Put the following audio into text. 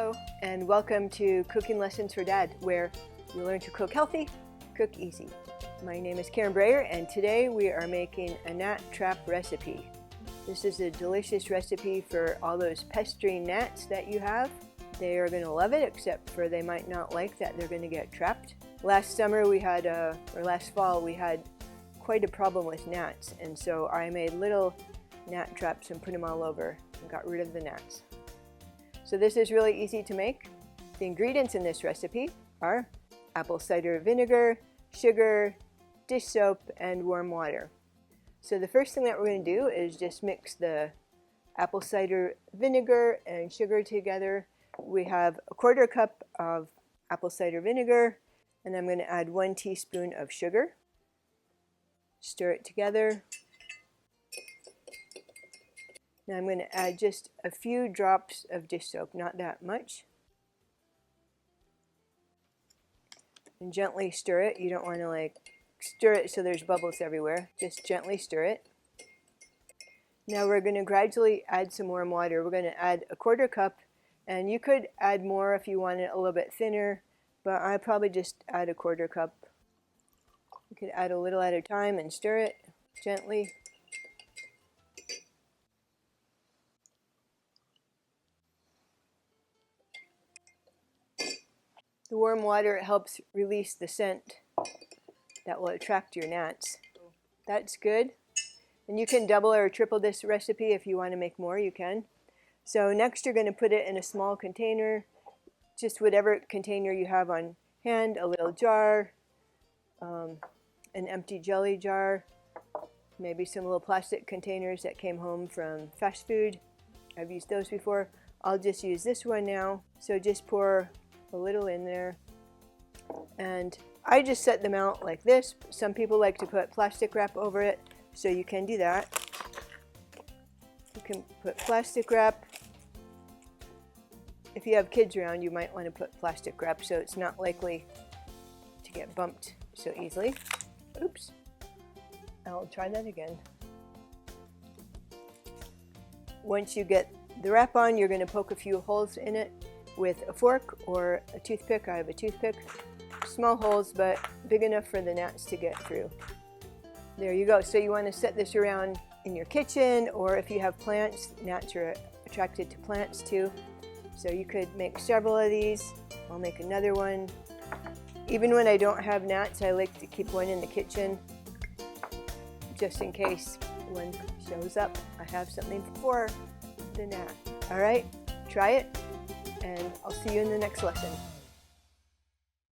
Hello, and welcome to Cooking Lessons for Dad, where you learn to cook healthy, cook easy. My name is Karen Breyer, and today we are making a gnat trap recipe. This is a delicious recipe for all those pestering gnats that you have. They are going to love it, except for they might not like that they're going to get trapped. Last summer we had, or last fall, we had quite a problem with gnats, and so I made little gnat traps and put them all over and got rid of the gnats. So this is really easy to make. The ingredients in this recipe are apple cider vinegar, sugar, dish soap, and warm water. So the first thing that we're going to do is just mix the apple cider vinegar and sugar together. We have a 1/4 cup of apple cider vinegar, and I'm going to add 1 teaspoon of sugar. Stir it together. Now I'm going to add just a few drops of dish soap, not that much. And gently stir it. You don't want to stir it so there's bubbles everywhere. Just gently stir it. Now we're going to gradually add some warm water. We're going to add a 1/4 cup, and you could add more if you want it a little bit thinner, but I probably just add a 1/4 cup. You could add a little at a time and stir it gently. The warm water helps release the scent that will attract your gnats. That's good. And you can double or triple this recipe if you want to make more, you can. So next you're going to put it in a small container, just whatever container you have on hand, a little jar, an empty jelly jar, maybe some little plastic containers that came home from fast food. I've used those before. I'll just use this one now. So just pour a little in there, and I just set them out like this. Some people like to put plastic wrap over it, so you can do that. You can put plastic wrap. If you have kids around, you might want to put plastic wrap so it's not likely to get bumped so easily. Oops, I'll try that again. Once you get the wrap on, you're going to poke a few holes in it with a fork or a toothpick. I have a toothpick. Small holes, but big enough for the gnats to get through. There you go. So you want to set this around in your kitchen, or if you have plants, gnats are attracted to plants too. So you could make several of these. I'll make another one. Even when I don't have gnats, I like to keep one in the kitchen, just in case one shows up. I have something for the gnat. All right, try it, and I'll see you in the next lesson.